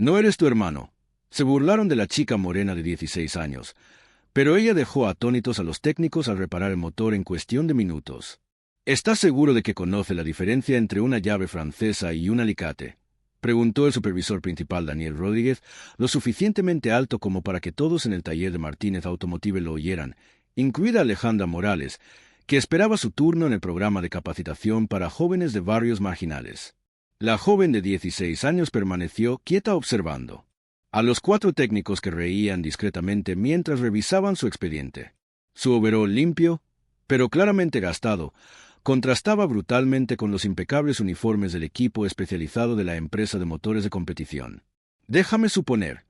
No eres tu hermano. Se burlaron de la chica morena de 16 años, pero ella dejó atónitos a los técnicos al reparar el motor en cuestión de minutos. ¿Estás seguro de que conoce la diferencia entre una llave francesa y un alicate?, preguntó el supervisor principal Daniel Rodríguez, lo suficientemente alto como para que todos en el taller de Martínez Automotive lo oyeran, incluida Alejandra Morales, que esperaba su turno en el programa de capacitación para jóvenes de barrios marginales. La joven de 16 años permaneció quieta observando a los 4 técnicos que reían discretamente mientras revisaban su expediente. Su overol limpio, pero claramente gastado, contrastaba brutalmente con los impecables uniformes del equipo especializado de la empresa de motores de competición. Déjame suponer,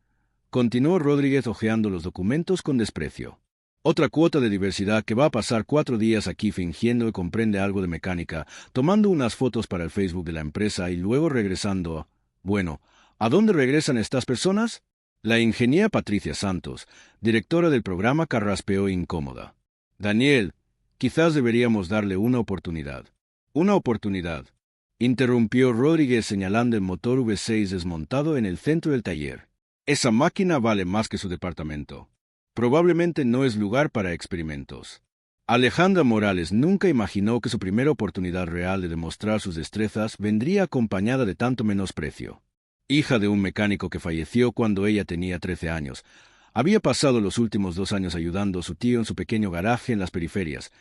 continuó Rodríguez hojeando los documentos con desprecio. Otra cuota de diversidad que va a pasar 4 días aquí fingiendo que comprende algo de mecánica, tomando unas fotos para el Facebook de la empresa y luego regresando a... Bueno, ¿a dónde regresan estas personas? La ingeniera Patricia Santos, directora del programa, carraspeó incómoda. Daniel, quizás deberíamos darle una oportunidad. ¿Una oportunidad?, interrumpió Rodríguez señalando el motor V6 desmontado en el centro del taller. Esa máquina vale más que su departamento. Probablemente no es lugar para experimentos. Alejandra Morales nunca imaginó que su primera oportunidad real de demostrar sus destrezas vendría acompañada de tanto menosprecio. Hija de un mecánico que falleció cuando ella tenía 13 años, había pasado los últimos 2 años ayudando a su tío en su pequeño garaje en las periferias,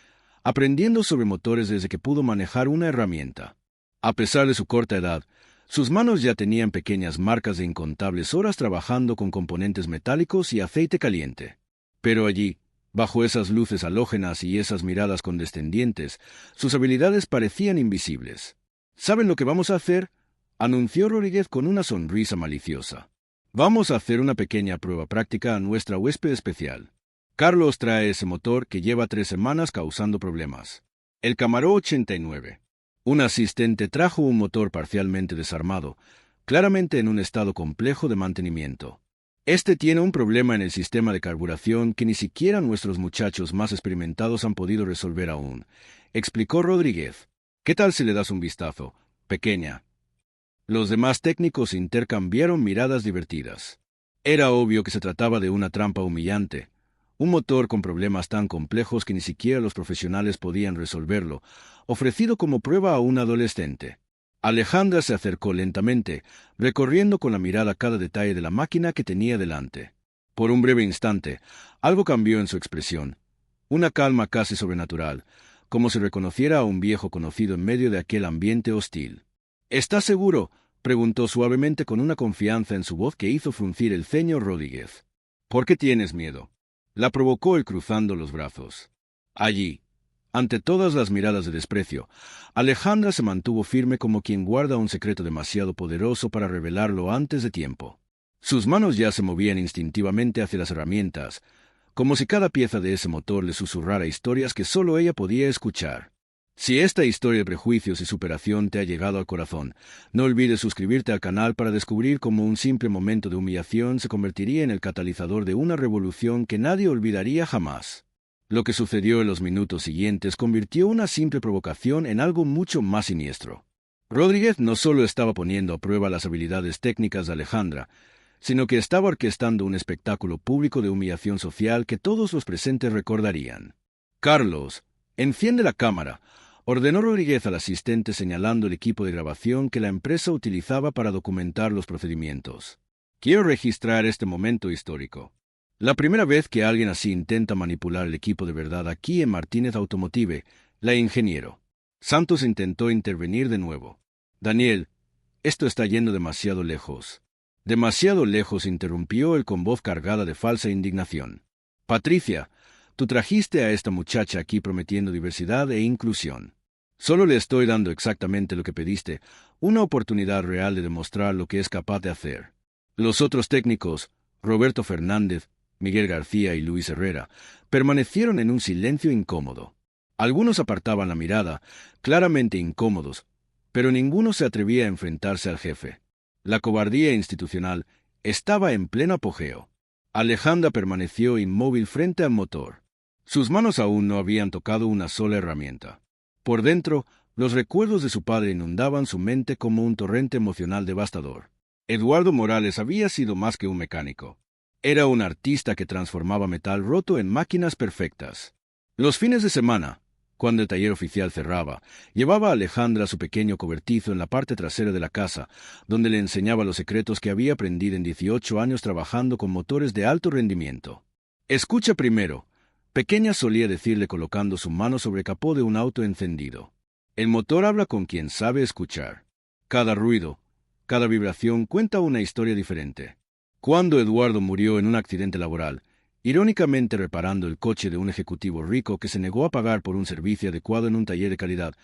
aprendiendo sobre motores desde que pudo manejar una herramienta. A pesar de su corta edad, sus manos ya tenían pequeñas marcas de incontables horas trabajando con componentes metálicos y aceite caliente. Pero allí, bajo esas luces halógenas y esas miradas condescendientes, sus habilidades parecían invisibles. ¿Saben lo que vamos a hacer?, anunció Rodríguez con una sonrisa maliciosa. Vamos a hacer una pequeña prueba práctica a nuestra huésped especial. Carlos trae ese motor que lleva 3 semanas causando problemas. El Camaro 89. Un asistente trajo un motor parcialmente desarmado, claramente en un estado complejo de mantenimiento. Este tiene un problema en el sistema de carburación que ni siquiera nuestros muchachos más experimentados han podido resolver aún, explicó Rodríguez. ¿Qué tal si le das un vistazo, pequeña? Los demás técnicos intercambiaron miradas divertidas. Era obvio que se trataba de una trampa humillante. Un motor con problemas tan complejos que ni siquiera los profesionales podían resolverlo, ofrecido como prueba a un adolescente. Alejandra se acercó lentamente, recorriendo con la mirada cada detalle de la máquina que tenía delante. Por un breve instante, algo cambió en su expresión. Una calma casi sobrenatural, como si reconociera a un viejo conocido en medio de aquel ambiente hostil. ¿Estás seguro?, preguntó suavemente con una confianza en su voz que hizo fruncir el ceño Rodríguez. ¿Por qué tienes miedo?, la provocó él cruzando los brazos. Allí, ante todas las miradas de desprecio, Alejandra se mantuvo firme como quien guarda un secreto demasiado poderoso para revelarlo antes de tiempo. Sus manos ya se movían instintivamente hacia las herramientas, como si cada pieza de ese motor le susurrara historias que solo ella podía escuchar. Si esta historia de prejuicios y superación te ha llegado al corazón, no olvides suscribirte al canal para descubrir cómo un simple momento de humillación se convertiría en el catalizador de una revolución que nadie olvidaría jamás. Lo que sucedió en los minutos siguientes convirtió una simple provocación en algo mucho más siniestro. Rodríguez no solo estaba poniendo a prueba las habilidades técnicas de Alejandra, sino que estaba orquestando un espectáculo público de humillación social que todos los presentes recordarían. «Carlos, enciende la cámara», ordenó Rodríguez al asistente señalando el equipo de grabación que la empresa utilizaba para documentar los procedimientos. «Quiero registrar este momento histórico. La primera vez que alguien así intenta manipular el equipo de verdad aquí en Martínez Automotive, la ingeniero». Santos intentó intervenir de nuevo. «Daniel, esto está yendo demasiado lejos». «Demasiado lejos», interrumpió él con voz cargada de falsa indignación. «Patricia, tú trajiste a esta muchacha aquí prometiendo diversidad e inclusión. Solo le estoy dando exactamente lo que pediste, una oportunidad real de demostrar lo que es capaz de hacer». Los otros técnicos, Roberto Fernández, Miguel García y Luis Herrera, permanecieron en un silencio incómodo. Algunos apartaban la mirada, claramente incómodos, pero ninguno se atrevía a enfrentarse al jefe. La cobardía institucional estaba en pleno apogeo. Alejandra permaneció inmóvil frente al motor. Sus manos aún no habían tocado una sola herramienta. Por dentro, los recuerdos de su padre inundaban su mente como un torrente emocional devastador. Eduardo Morales había sido más que un mecánico. Era un artista que transformaba metal roto en máquinas perfectas. Los fines de semana, cuando el taller oficial cerraba, llevaba a Alejandra a su pequeño cobertizo en la parte trasera de la casa, donde le enseñaba los secretos que había aprendido en 18 años trabajando con motores de alto rendimiento. «Escucha primero», Pequeña solía decirle colocando su mano sobre el capó de un auto encendido. «El motor habla con quien sabe escuchar. Cada ruido, cada vibración cuenta una historia diferente». Cuando Eduardo murió en un accidente laboral, irónicamente reparando el coche de un ejecutivo rico que se negó a pagar por un servicio adecuado en un taller de calidad,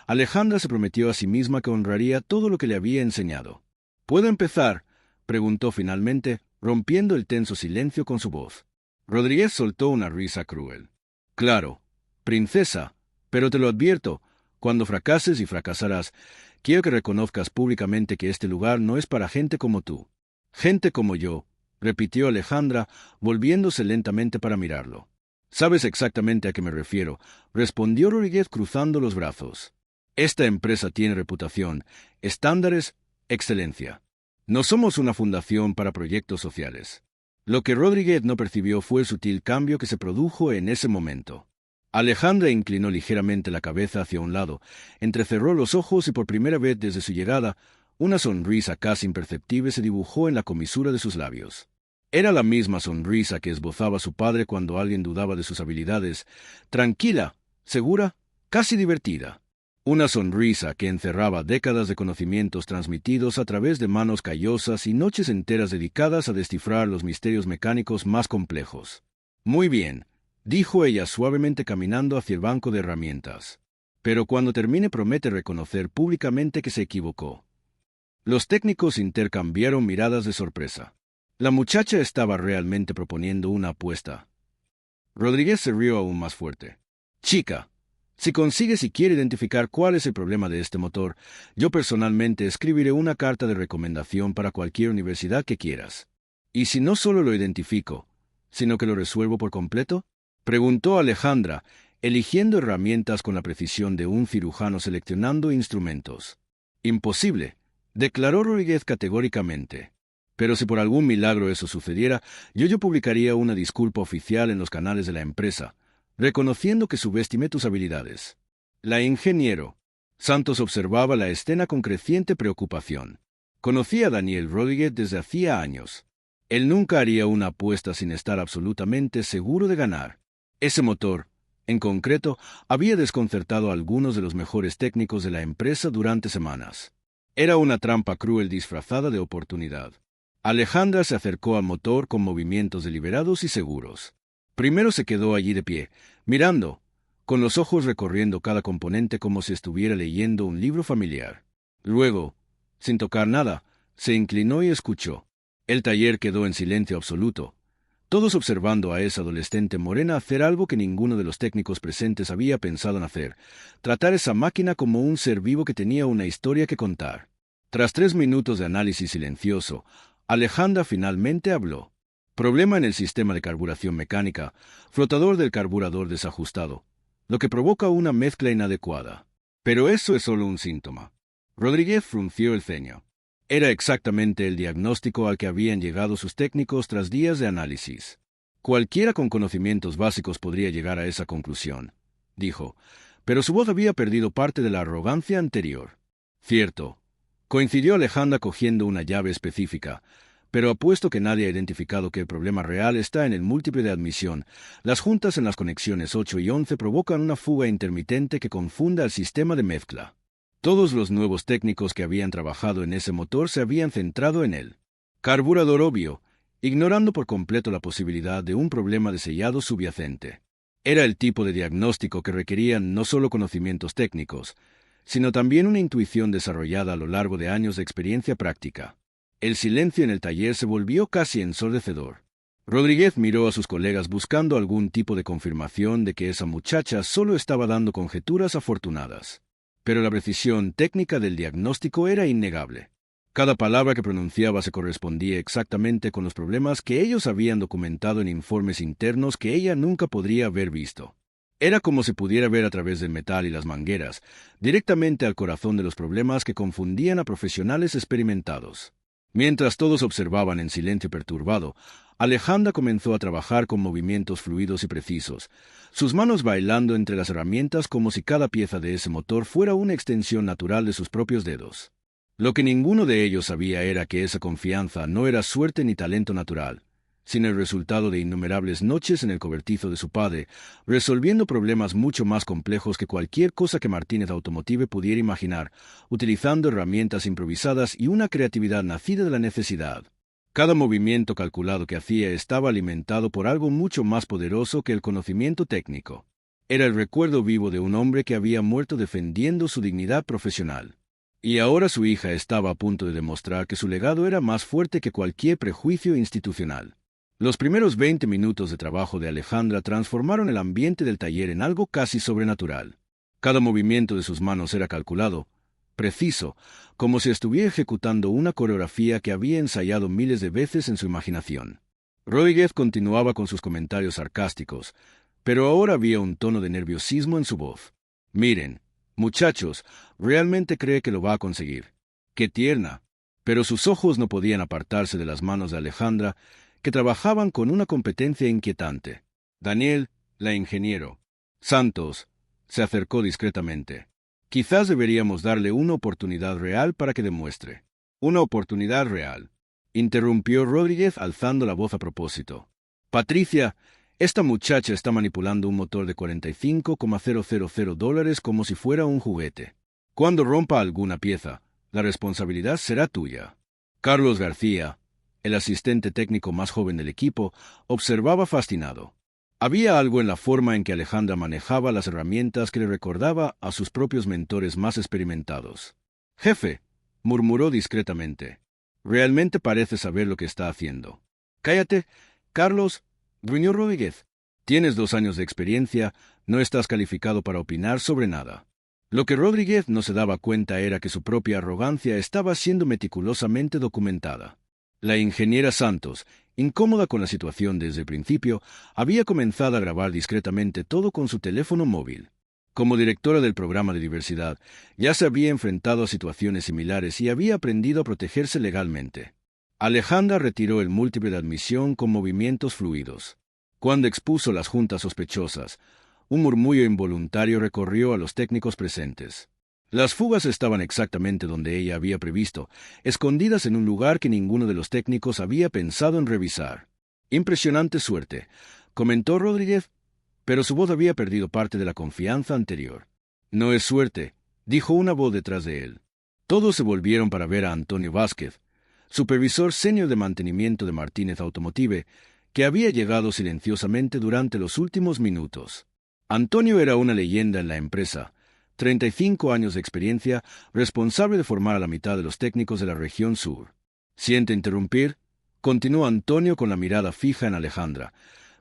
Alejandra se prometió a sí misma que honraría todo lo que le había enseñado. «¿Puedo empezar?», preguntó finalmente, rompiendo el tenso silencio con su voz. Rodríguez soltó una risa cruel. «Claro, princesa, pero te lo advierto, cuando fracases y fracasarás, quiero que reconozcas públicamente que este lugar no es para gente como tú». «Gente como yo», repitió Alejandra, volviéndose lentamente para mirarlo. «Sabes exactamente a qué me refiero», respondió Rodríguez cruzando los brazos. «Esta empresa tiene reputación, estándares, excelencia. No somos una fundación para proyectos sociales». Lo que Rodríguez no percibió fue el sutil cambio que se produjo en ese momento. Alejandra inclinó ligeramente la cabeza hacia un lado, entrecerró los ojos y por primera vez desde su llegada, una sonrisa casi imperceptible se dibujó en la comisura de sus labios. Era la misma sonrisa que esbozaba su padre cuando alguien dudaba de sus habilidades, tranquila, segura, casi divertida. Una sonrisa que encerraba décadas de conocimientos transmitidos a través de manos callosas y noches enteras dedicadas a descifrar los misterios mecánicos más complejos. «Muy bien», dijo ella suavemente caminando hacia el banco de herramientas. «Pero cuando termine promete reconocer públicamente que se equivocó». Los técnicos intercambiaron miradas de sorpresa. La muchacha estaba realmente proponiendo una apuesta. Rodríguez se rió aún más fuerte. «Chica, si consigues y quiere identificar cuál es el problema de este motor, yo personalmente escribiré una carta de recomendación para cualquier universidad que quieras. ¿Y si no solo lo identifico, sino que lo resuelvo por completo?», preguntó Alejandra, eligiendo herramientas con la precisión de un cirujano seleccionando instrumentos. «Imposible», declaró Rodríguez categóricamente. «Pero si por algún milagro eso sucediera, yo publicaría una disculpa oficial en los canales de la empresa, reconociendo que subestimé tus habilidades». La ingeniero Santos observaba la escena con creciente preocupación. Conocía a Daniel Rodríguez desde hacía años. Él nunca haría una apuesta sin estar absolutamente seguro de ganar. Ese motor, en concreto, había desconcertado a algunos de los mejores técnicos de la empresa durante semanas. Era una trampa cruel disfrazada de oportunidad. Alejandra se acercó al motor con movimientos deliberados y seguros. Primero se quedó allí de pie, mirando, con los ojos recorriendo cada componente como si estuviera leyendo un libro familiar. Luego, sin tocar nada, se inclinó y escuchó. El taller quedó en silencio absoluto, todos observando a esa adolescente morena hacer algo que ninguno de los técnicos presentes había pensado en hacer, tratar esa máquina como un ser vivo que tenía una historia que contar. Tras 3 minutos de análisis silencioso, Alejandra finalmente habló. «Problema en el sistema de carburación mecánica, flotador del carburador desajustado, lo que provoca una mezcla inadecuada. Pero eso es solo un síntoma». Rodríguez frunció el ceño. Era exactamente el diagnóstico al que habían llegado sus técnicos tras días de análisis. «Cualquiera con conocimientos básicos podría llegar a esa conclusión», dijo, pero su voz había perdido parte de la arrogancia anterior. «Cierto», coincidió Alejandra cogiendo una llave específica, «pero apuesto que nadie ha identificado que el problema real está en el múltiple de admisión. Las juntas en las conexiones 8 y 11 provocan una fuga intermitente que confunda el sistema de mezcla». Todos los nuevos técnicos que habían trabajado en ese motor se habían centrado en él. Carburador obvio, ignorando por completo la posibilidad de un problema de sellado subyacente. Era el tipo de diagnóstico que requerían no solo conocimientos técnicos, sino también una intuición desarrollada a lo largo de años de experiencia práctica. El silencio en el taller se volvió casi ensordecedor. Rodríguez miró a sus colegas buscando algún tipo de confirmación de que esa muchacha solo estaba dando conjeturas afortunadas. Pero la precisión técnica del diagnóstico era innegable. Cada palabra que pronunciaba se correspondía exactamente con los problemas que ellos habían documentado en informes internos que ella nunca podría haber visto. Era como si pudiera ver a través del metal y las mangueras, directamente al corazón de los problemas que confundían a profesionales experimentados. Mientras todos observaban en silencio perturbado, Alejandra comenzó a trabajar con movimientos fluidos y precisos, sus manos bailando entre las herramientas como si cada pieza de ese motor fuera una extensión natural de sus propios dedos. Lo que ninguno de ellos sabía era que esa confianza no era suerte ni talento natural, sino el resultado de innumerables noches en el cobertizo de su padre, resolviendo problemas mucho más complejos que cualquier cosa que Martínez Automotive pudiera imaginar, utilizando herramientas improvisadas y una creatividad nacida de la necesidad. Cada movimiento calculado que hacía estaba alimentado por algo mucho más poderoso que el conocimiento técnico. Era el recuerdo vivo de un hombre que había muerto defendiendo su dignidad profesional. Y ahora su hija estaba a punto de demostrar que su legado era más fuerte que cualquier prejuicio institucional. Los primeros 20 minutos de trabajo de Alejandra transformaron el ambiente del taller en algo casi sobrenatural. Cada movimiento de sus manos era calculado, preciso, como si estuviera ejecutando una coreografía que había ensayado miles de veces en su imaginación. Rodríguez continuaba con sus comentarios sarcásticos, pero ahora había un tono de nerviosismo en su voz. «Miren, muchachos, realmente cree que lo va a conseguir. ¡Qué tierna!». Pero sus ojos no podían apartarse de las manos de Alejandra, que trabajaban con una competencia inquietante. Daniel, la ingeniero. Santos, se acercó discretamente. «Quizás deberíamos darle una oportunidad real para que demuestre». «Una oportunidad real», interrumpió Rodríguez alzando la voz a propósito. «Patricia, esta muchacha está manipulando un motor de $45,000 como si fuera un juguete. Cuando rompa alguna pieza, la responsabilidad será tuya». Carlos García, el asistente técnico más joven del equipo, observaba fascinado. Había algo en la forma en que Alejandra manejaba las herramientas que le recordaba a sus propios mentores más experimentados. «Jefe», murmuró discretamente, «realmente parece saber lo que está haciendo». «Cállate, Carlos», gruñó Rodríguez. «Tienes 2 años de experiencia, no estás calificado para opinar sobre nada». Lo que Rodríguez no se daba cuenta era que su propia arrogancia estaba siendo meticulosamente documentada. La ingeniera Santos, incómoda con la situación desde el principio, había comenzado a grabar discretamente todo con su teléfono móvil. Como directora del programa de diversidad, ya se había enfrentado a situaciones similares y había aprendido a protegerse legalmente. Alejandra retiró el múltiple de admisión con movimientos fluidos. Cuando expuso las juntas sospechosas, un murmullo involuntario recorrió a los técnicos presentes. Las fugas estaban exactamente donde ella había previsto, escondidas en un lugar que ninguno de los técnicos había pensado en revisar. «Impresionante suerte», comentó Rodríguez, pero su voz había perdido parte de la confianza anterior. «No es suerte», dijo una voz detrás de él. Todos se volvieron para ver a Antonio Vázquez, supervisor senior de mantenimiento de Martínez Automotive, que había llegado silenciosamente durante los últimos minutos. Antonio era una leyenda en la empresa, 35 años de experiencia, responsable de formar a la mitad de los técnicos de la región sur. «Siento interrumpir», continuó Antonio con la mirada fija en Alejandra,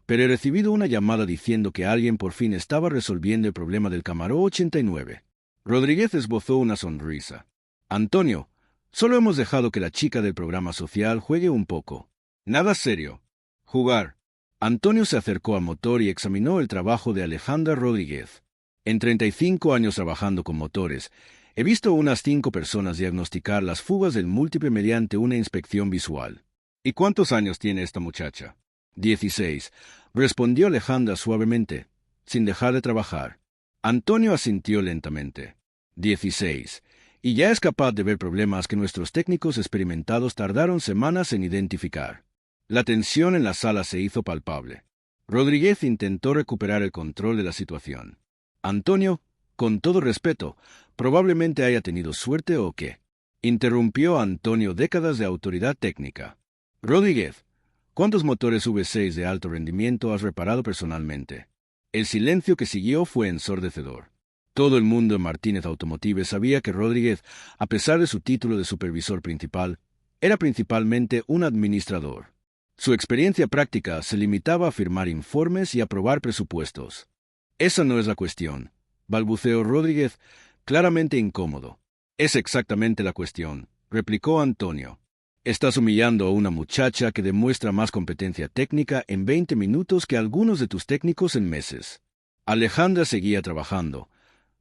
«pero he recibido una llamada diciendo que alguien por fin estaba resolviendo el problema del Camaró 89. Rodríguez esbozó una sonrisa. «Antonio, solo hemos dejado que la chica del programa social juegue un poco. Nada serio. Jugar». Antonio se acercó al motor y examinó el trabajo de Alejandra Rodríguez. «En 35 años trabajando con motores, he visto unas 5 personas diagnosticar las fugas del múltiple mediante una inspección visual». «¿Y cuántos años tiene esta muchacha?» 16, respondió Alejandra suavemente, sin dejar de trabajar. Antonio asintió lentamente. 16, y ya es capaz de ver problemas que nuestros técnicos experimentados tardaron semanas en identificar. La tensión en la sala se hizo palpable. Rodríguez intentó recuperar el control de la situación. «Antonio, con todo respeto, probablemente haya tenido suerte o qué», interrumpió Antonio, décadas de autoridad técnica. «Rodríguez, ¿cuántos motores V6 de alto rendimiento has reparado personalmente?». El silencio que siguió fue ensordecedor. Todo el mundo en Martínez Automotive sabía que Rodríguez, a pesar de su título de supervisor principal, era principalmente un administrador. Su experiencia práctica se limitaba a firmar informes y aprobar presupuestos. «Esa no es la cuestión», balbuceó Rodríguez, claramente incómodo. «Es exactamente la cuestión», replicó Antonio. «Estás humillando a una muchacha que demuestra más competencia técnica en 20 minutos que algunos de tus técnicos en meses». Alejandra seguía trabajando,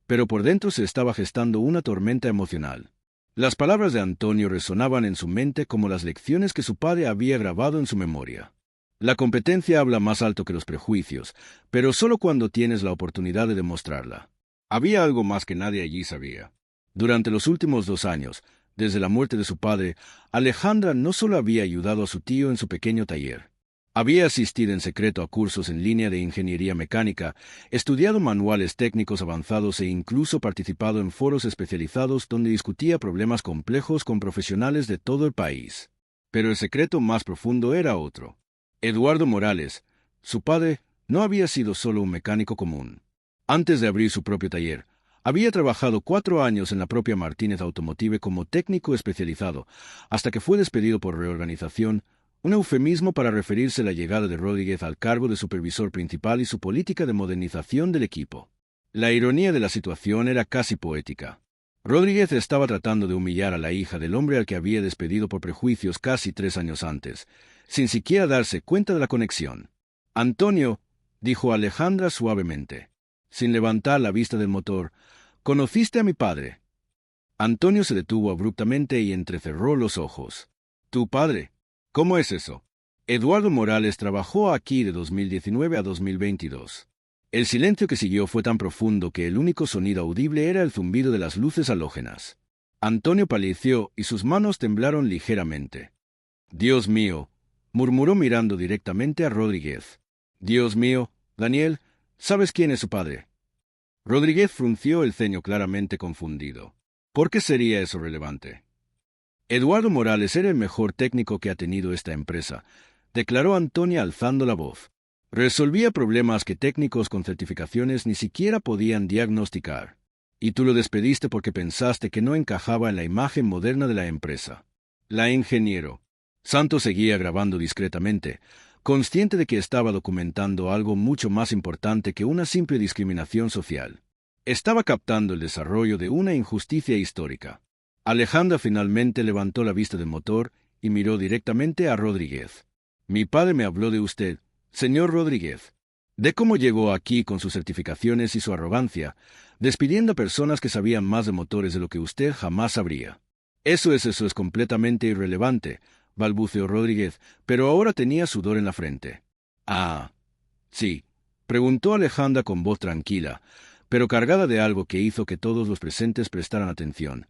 pero por dentro se estaba gestando una tormenta emocional. Las palabras de Antonio resonaban en su mente como las lecciones que su padre había grabado en su memoria. La competencia habla más alto que los prejuicios, pero solo cuando tienes la oportunidad de demostrarla. Había algo más que nadie allí sabía. Durante los últimos 2 años, desde la muerte de su padre, Alejandra no solo había ayudado a su tío en su pequeño taller. Había asistido en secreto a cursos en línea de ingeniería mecánica, estudiado manuales técnicos avanzados e incluso participado en foros especializados donde discutía problemas complejos con profesionales de todo el país. Pero el secreto más profundo era otro. Eduardo Morales, su padre, no había sido solo un mecánico común. Antes de abrir su propio taller, había trabajado 4 años en la propia Martínez Automotive como técnico especializado, hasta que fue despedido por reorganización, un eufemismo para referirse a la llegada de Rodríguez al cargo de supervisor principal y su política de modernización del equipo. La ironía de la situación era casi poética. Rodríguez estaba tratando de humillar a la hija del hombre al que había despedido por prejuicios casi 3 años antes, sin siquiera darse cuenta de la conexión. Antonio, dijo Alejandra suavemente, sin levantar la vista del motor, ¿conociste a mi padre? Antonio se detuvo abruptamente y entrecerró los ojos. ¿Tu padre? ¿Cómo es eso? Eduardo Morales trabajó aquí de 2019 a 2022. El silencio que siguió fue tan profundo que el único sonido audible era el zumbido de las luces halógenas. Antonio palideció y sus manos temblaron ligeramente. Dios mío, murmuró mirando directamente a Rodríguez. Dios mío, Daniel, ¿sabes quién es su padre? Rodríguez frunció el ceño claramente confundido. ¿Por qué sería eso relevante? Eduardo Morales era el mejor técnico que ha tenido esta empresa, declaró Antonio alzando la voz. Resolvía problemas que técnicos con certificaciones ni siquiera podían diagnosticar. Y tú lo despediste porque pensaste que no encajaba en la imagen moderna de la empresa. La ingeniero. Santos seguía grabando discretamente, consciente de que estaba documentando algo mucho más importante que una simple discriminación social. Estaba captando el desarrollo de una injusticia histórica. Alejandra finalmente levantó la vista del motor y miró directamente a Rodríguez. Mi padre me habló de usted, señor Rodríguez, de cómo llegó aquí con sus certificaciones y su arrogancia, despidiendo a personas que sabían más de motores de lo que usted jamás sabría. Eso es completamente irrelevante, balbuceó Rodríguez, pero ahora tenía sudor en la frente. Ah, sí, preguntó Alejandra con voz tranquila, pero cargada de algo que hizo que todos los presentes prestaran atención.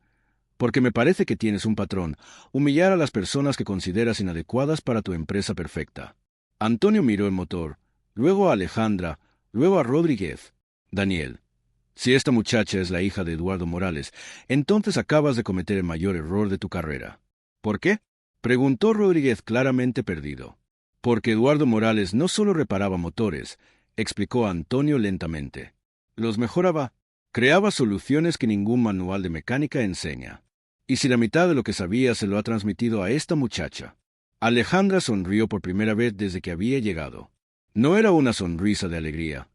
Porque me parece que tienes un patrón, humillar a las personas que consideras inadecuadas para tu empresa perfecta. Antonio miró el motor, luego a Alejandra, luego a Rodríguez. Daniel, si esta muchacha es la hija de Eduardo Morales, entonces acabas de cometer el mayor error de tu carrera. ¿Por qué? Preguntó Rodríguez claramente perdido. Porque Eduardo Morales no solo reparaba motores, explicó Antonio lentamente. Los mejoraba, creaba soluciones que ningún manual de mecánica enseña. Y si la mitad de lo que sabía se lo ha transmitido a esta muchacha. Alejandra sonrió por primera vez desde que había llegado. No era una sonrisa de alegría,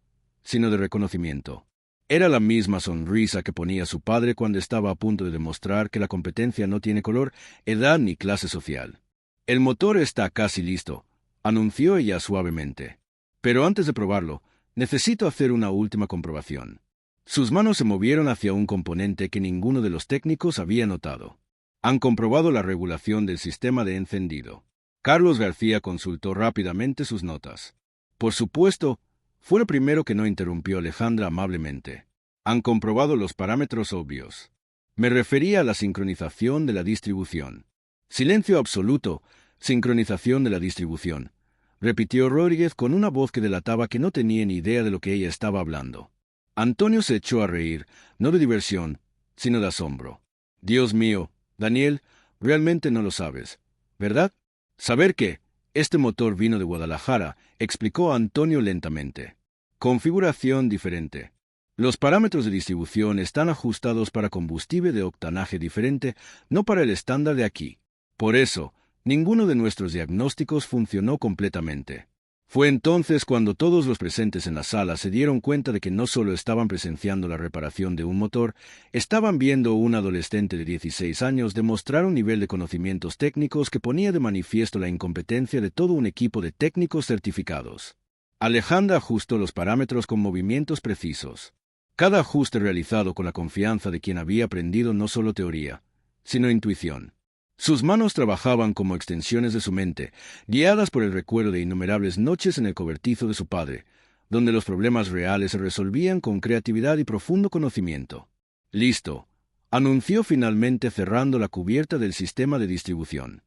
sino de reconocimiento. Era la misma sonrisa que ponía su padre cuando estaba a punto de demostrar que la competencia no tiene color, edad ni clase social. El motor está casi listo, anunció ella suavemente. Pero antes de probarlo, necesito hacer una última comprobación. Sus manos se movieron hacia un componente que ninguno de los técnicos había notado. Han comprobado la regulación del sistema de encendido. Carlos García consultó rápidamente sus notas. Por supuesto, fue lo primero que no interrumpió Alejandra amablemente. Han comprobado los parámetros obvios. Me refería a la sincronización de la distribución. Silencio absoluto, sincronización de la distribución, repitió Rodríguez con una voz que delataba que no tenía ni idea de lo que ella estaba hablando. Antonio se echó a reír, no de diversión, sino de asombro. Dios mío, Daniel, realmente no lo sabes, ¿verdad? Saber que este motor vino de Guadalajara, explicó Antonio lentamente. Configuración diferente. Los parámetros de distribución están ajustados para combustible de octanaje diferente, no para el estándar de aquí. Por eso, ninguno de nuestros diagnósticos funcionó completamente. Fue entonces cuando todos los presentes en la sala se dieron cuenta de que no solo estaban presenciando la reparación de un motor, estaban viendo a un adolescente de 16 años demostrar un nivel de conocimientos técnicos que ponía de manifiesto la incompetencia de todo un equipo de técnicos certificados. Alejandra ajustó los parámetros con movimientos precisos. Cada ajuste realizado con la confianza de quien había aprendido no solo teoría, sino intuición. Sus manos trabajaban como extensiones de su mente, guiadas por el recuerdo de innumerables noches en el cobertizo de su padre, donde los problemas reales se resolvían con creatividad y profundo conocimiento. «Listo», anunció finalmente cerrando la cubierta del sistema de distribución.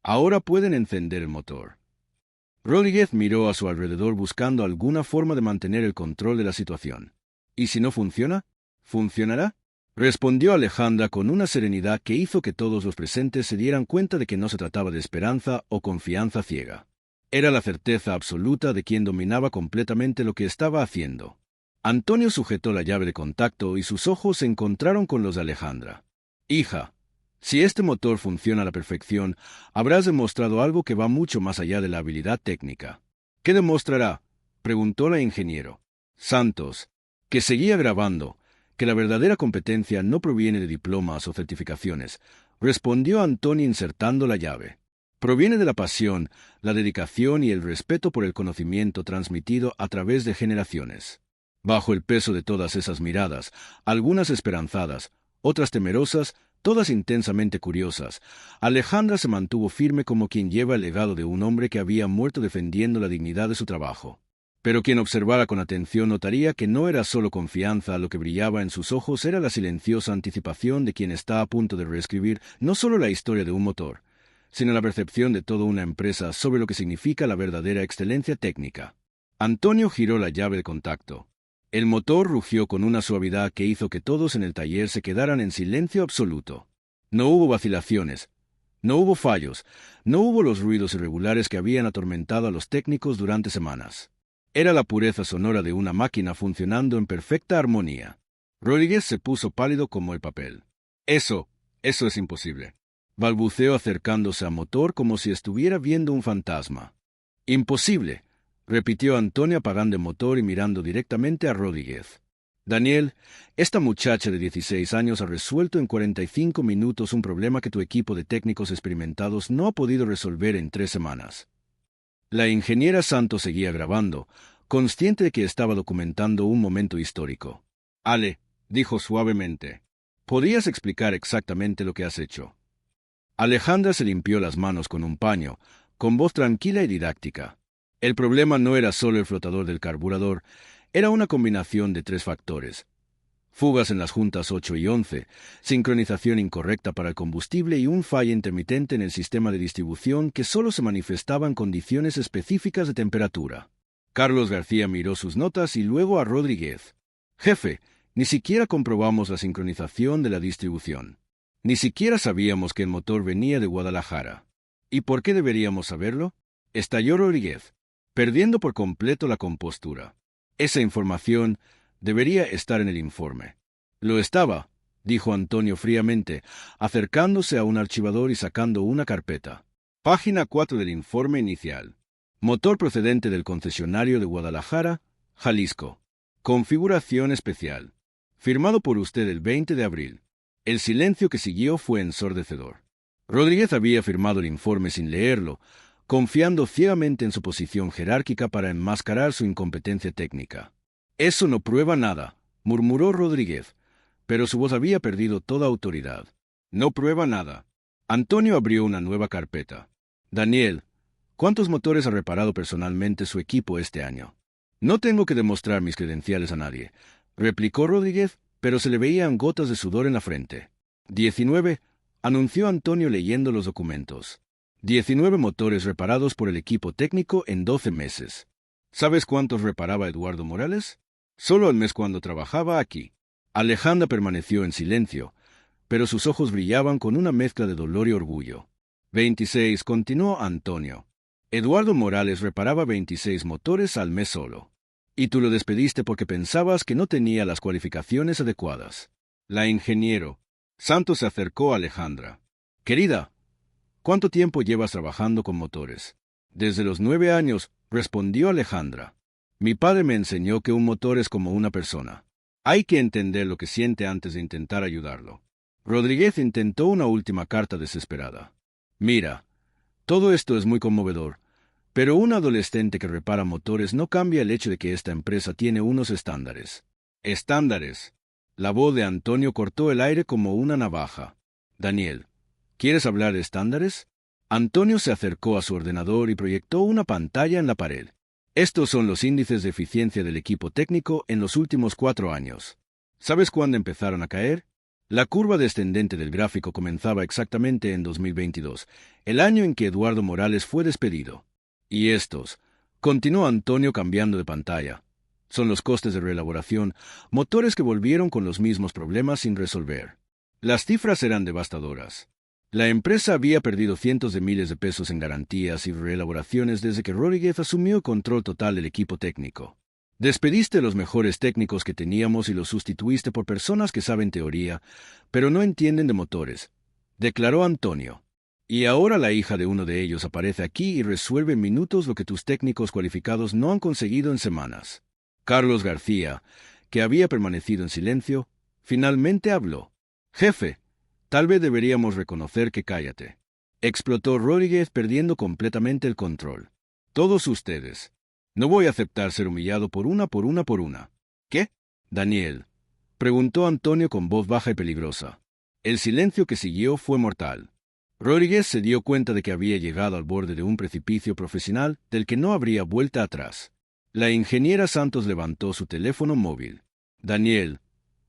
«Ahora pueden encender el motor». Rodríguez miró a su alrededor buscando alguna forma de mantener el control de la situación. «¿Y si no funciona? ¿Funcionará?», respondió Alejandra con una serenidad que hizo que todos los presentes se dieran cuenta de que no se trataba de esperanza o confianza ciega. Era la certeza absoluta de quien dominaba completamente lo que estaba haciendo. Antonio sujetó la llave de contacto y sus ojos se encontraron con los de Alejandra. «Hija, si este motor funciona a la perfección, habrás demostrado algo que va mucho más allá de la habilidad técnica». «¿Qué demostrará?», preguntó la ingeniero. Santos, que seguía grabando, que la verdadera competencia no proviene de diplomas o certificaciones, respondió Antonio insertando la llave. «Proviene de la pasión, la dedicación y el respeto por el conocimiento transmitido a través de generaciones». Bajo el peso de todas esas miradas, algunas esperanzadas, otras temerosas, todas intensamente curiosas, Alejandra se mantuvo firme como quien lleva el legado de un hombre que había muerto defendiendo la dignidad de su trabajo. Pero quien observara con atención notaría que no era solo confianza lo que brillaba en sus ojos, era la silenciosa anticipación de quien está a punto de reescribir no solo la historia de un motor, sino la percepción de toda una empresa sobre lo que significa la verdadera excelencia técnica. Antonio giró la llave de contacto. El motor rugió con una suavidad que hizo que todos en el taller se quedaran en silencio absoluto. No hubo vacilaciones, no hubo fallos, no hubo los ruidos irregulares que habían atormentado a los técnicos durante semanas. Era la pureza sonora de una máquina funcionando en perfecta armonía. Rodríguez se puso pálido como el papel. Eso es imposible», balbuceó acercándose al motor como si estuviera viendo un fantasma. «Imposible», repitió Antonio apagando el motor y mirando directamente a Rodríguez. «Daniel, esta muchacha de 16 años ha resuelto en 45 minutos un problema que tu equipo de técnicos experimentados no ha podido resolver en 3 semanas». La ingeniera Santos seguía grabando, consciente de que estaba documentando un momento histórico. «Ale», dijo suavemente, «¿podrías explicar exactamente lo que has hecho?». Alejandra se limpió las manos con un paño, con voz tranquila y didáctica. El problema no era solo el flotador del carburador, era una combinación de 3 factores: fugas en las juntas 8 y 11, sincronización incorrecta para el combustible y un fallo intermitente en el sistema de distribución que solo se manifestaba en condiciones específicas de temperatura. Carlos García miró sus notas y luego a Rodríguez. «Jefe, ni siquiera comprobamos la sincronización de la distribución. Ni siquiera sabíamos que el motor venía de Guadalajara». «¿Y por qué deberíamos saberlo?», estalló Rodríguez, perdiendo por completo la compostura. «Esa información debería estar en el informe». «Lo estaba», dijo Antonio fríamente, acercándose a un archivador y sacando una carpeta. Página 4 del informe inicial. Motor procedente del concesionario de Guadalajara, Jalisco. Configuración especial. Firmado por usted el 20 de abril. El silencio que siguió fue ensordecedor. Rodríguez había firmado el informe sin leerlo, confiando ciegamente en su posición jerárquica para enmascarar su incompetencia técnica. «Eso no prueba nada», murmuró Rodríguez, pero su voz había perdido toda autoridad. «No prueba nada». Antonio abrió una nueva carpeta. «Daniel, ¿cuántos motores ha reparado personalmente su equipo este año?». «No tengo que demostrar mis credenciales a nadie», replicó Rodríguez, pero se le veían gotas de sudor en la frente. 19, anunció Antonio leyendo los documentos. 19 motores reparados por el equipo técnico en 12 meses. ¿Sabes cuántos reparaba Eduardo Morales? Solo al mes cuando trabajaba aquí». Alejandra permaneció en silencio, pero sus ojos brillaban con una mezcla de dolor y orgullo. 26, continuó Antonio. Eduardo Morales reparaba 26 motores al mes solo. Y tú lo despediste porque pensabas que no tenía las cualificaciones adecuadas. La ingeniero Santos se acercó a Alejandra. «Querida, ¿cuánto tiempo llevas trabajando con motores?». «Desde los 9 años», respondió Alejandra. «Mi padre me enseñó que un motor es como una persona. Hay que entender lo que siente antes de intentar ayudarlo». Rodríguez intentó una última carta desesperada. «Mira, todo esto es muy conmovedor, pero un adolescente que repara motores no cambia el hecho de que esta empresa tiene unos estándares». «¿Estándares?». La voz de Antonio cortó el aire como una navaja. Daniel, ¿quieres hablar de estándares? Antonio se acercó a su ordenador y proyectó una pantalla en la pared. Estos son los índices de eficiencia del equipo técnico en los últimos 4 años. ¿Sabes cuándo empezaron a caer? La curva descendente del gráfico comenzaba exactamente en 2022, el año en que Eduardo Morales fue despedido. Y estos, continuó Antonio cambiando de pantalla, son los costes de reelaboración, motores que volvieron con los mismos problemas sin resolver. Las cifras eran devastadoras. La empresa había perdido cientos de miles de pesos en garantías y reelaboraciones desde que Rodríguez asumió el control total del equipo técnico. Despediste los mejores técnicos que teníamos y los sustituiste por personas que saben teoría, pero no entienden de motores, declaró Antonio. Y ahora la hija de uno de ellos aparece aquí y resuelve en minutos lo que tus técnicos cualificados no han conseguido en semanas. Carlos García, que había permanecido en silencio, finalmente habló. Jefe, tal vez deberíamos reconocer que cállate. Explotó Rodríguez perdiendo completamente el control. Todos ustedes. No voy a aceptar ser humillado por una. ¿Qué? Daniel, preguntó Antonio con voz baja y peligrosa. El silencio que siguió fue mortal. Rodríguez se dio cuenta de que había llegado al borde de un precipicio profesional del que no habría vuelta atrás. La ingeniera Santos levantó su teléfono móvil. Daniel,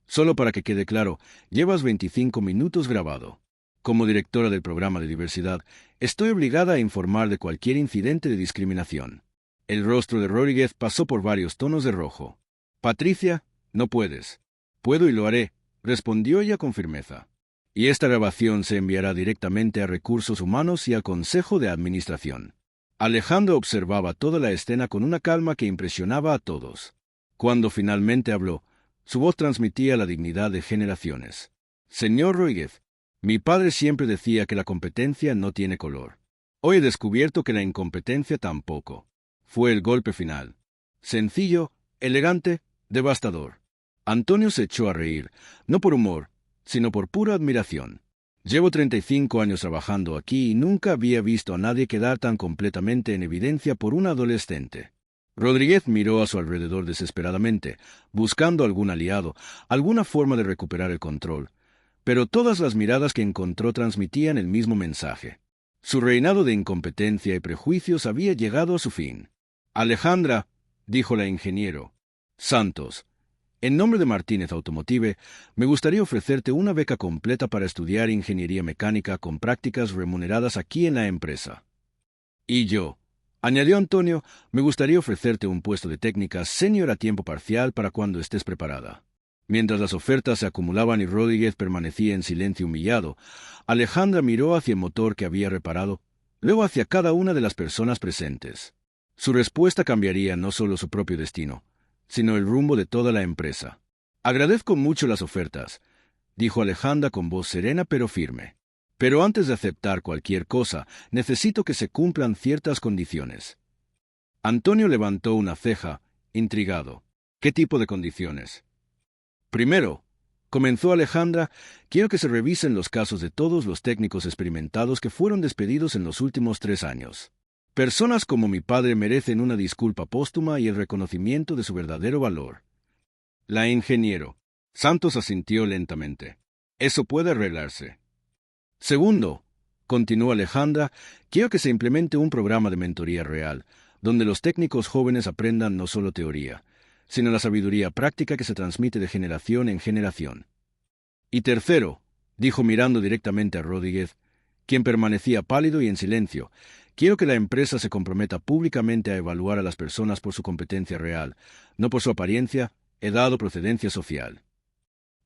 solo para que quede claro, llevas 25 minutos grabado. Como directora del programa de diversidad, estoy obligada a informar de cualquier incidente de discriminación. El rostro de Rodríguez pasó por varios tonos de rojo. Patricia, no puedes. Puedo y lo haré, respondió ella con firmeza. Y esta grabación se enviará directamente a Recursos Humanos y al Consejo de Administración. Alejandro observaba toda la escena con una calma que impresionaba a todos. Cuando finalmente habló, su voz transmitía la dignidad de generaciones. Señor Rodríguez, mi padre siempre decía que la competencia no tiene color. Hoy he descubierto que la incompetencia tampoco. Fue el golpe final. Sencillo, elegante, devastador. Antonio se echó a reír, no por humor, sino por pura admiración. Llevo 35 años trabajando aquí y nunca había visto a nadie quedar tan completamente en evidencia por un adolescente. Rodríguez miró a su alrededor desesperadamente, buscando algún aliado, alguna forma de recuperar el control. Pero todas las miradas que encontró transmitían el mismo mensaje. Su reinado de incompetencia y prejuicios había llegado a su fin. Alejandra, dijo la ingeniero Santos, en nombre de Martínez Automotive, me gustaría ofrecerte una beca completa para estudiar ingeniería mecánica con prácticas remuneradas aquí en la empresa. Y yo, añadió Antonio, me gustaría ofrecerte un puesto de técnica senior a tiempo parcial para cuando estés preparada. Mientras las ofertas se acumulaban y Rodríguez permanecía en silencio humillado, Alejandra miró hacia el motor que había reparado, luego hacia cada una de las personas presentes. Su respuesta cambiaría no solo su propio destino, sino el rumbo de toda la empresa. Agradezco mucho las ofertas, dijo Alejandra con voz serena pero firme. Pero antes de aceptar cualquier cosa, necesito que se cumplan ciertas condiciones. Antonio levantó una ceja, intrigado. ¿Qué tipo de condiciones? Primero, comenzó Alejandra, quiero que se revisen los casos de todos los técnicos experimentados que fueron despedidos en los últimos 3 años. Personas como mi padre merecen una disculpa póstuma y el reconocimiento de su verdadero valor. La ingeniero Santos asintió lentamente. Eso puede arreglarse. Segundo, continuó Alejandra, quiero que se implemente un programa de mentoría real, donde los técnicos jóvenes aprendan no solo teoría, sino la sabiduría práctica que se transmite de generación en generación. Y tercero, dijo mirando directamente a Rodríguez, quien permanecía pálido y en silencio, quiero que la empresa se comprometa públicamente a evaluar a las personas por su competencia real, no por su apariencia, edad o procedencia social.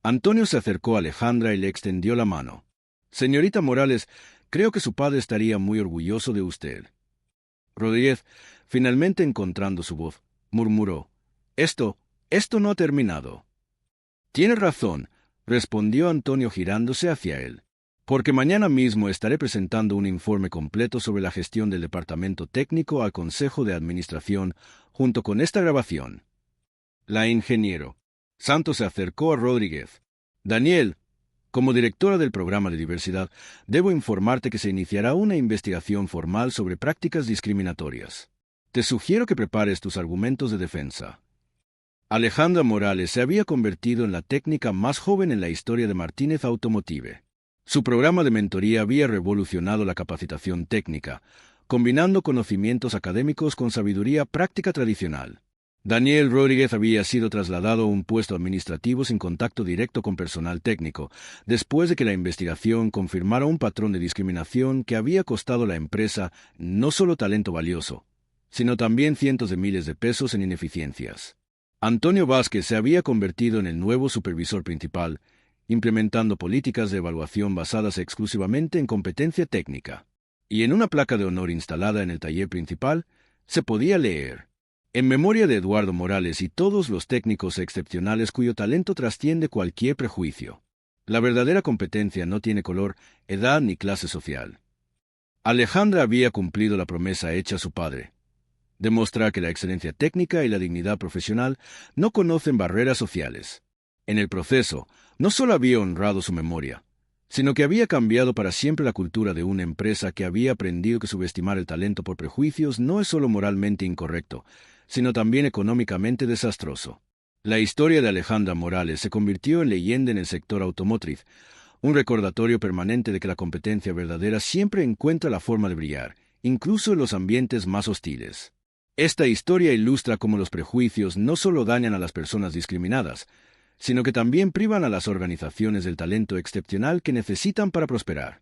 Antonio se acercó a Alejandra y le extendió la mano. Señorita Morales, creo que su padre estaría muy orgulloso de usted. Rodríguez, finalmente encontrando su voz, murmuró, Esto no ha terminado. Tiene razón, respondió Antonio girándose hacia él. Porque mañana mismo estaré presentando un informe completo sobre la gestión del departamento técnico al Consejo de Administración, junto con esta grabación. La ingeniero Santos se acercó a Rodríguez. Daniel, como directora del programa de diversidad, debo informarte que se iniciará una investigación formal sobre prácticas discriminatorias. Te sugiero que prepares tus argumentos de defensa. Alejandra Morales se había convertido en la técnica más joven en la historia de Martínez Automotive. Su programa de mentoría había revolucionado la capacitación técnica, combinando conocimientos académicos con sabiduría práctica tradicional. Daniel Rodríguez había sido trasladado a un puesto administrativo sin contacto directo con personal técnico, después de que la investigación confirmara un patrón de discriminación que había costado a la empresa no solo talento valioso, sino también cientos de miles de pesos en ineficiencias. Antonio Vázquez se había convertido en el nuevo supervisor principal, implementando políticas de evaluación basadas exclusivamente en competencia técnica. Y en una placa de honor instalada en el taller principal, se podía leer: en memoria de Eduardo Morales y todos los técnicos excepcionales cuyo talento trasciende cualquier prejuicio. La verdadera competencia no tiene color, edad ni clase social. Alejandra había cumplido la promesa hecha a su padre: demostrar que la excelencia técnica y la dignidad profesional no conocen barreras sociales. En el proceso, no solo había honrado su memoria, sino que había cambiado para siempre la cultura de una empresa que había aprendido que subestimar el talento por prejuicios no es solo moralmente incorrecto, sino también económicamente desastroso. La historia de Alejandra Morales se convirtió en leyenda en el sector automotriz, un recordatorio permanente de que la competencia verdadera siempre encuentra la forma de brillar, incluso en los ambientes más hostiles. Esta historia ilustra cómo los prejuicios no solo dañan a las personas discriminadas, sino que también privan a las organizaciones del talento excepcional que necesitan para prosperar.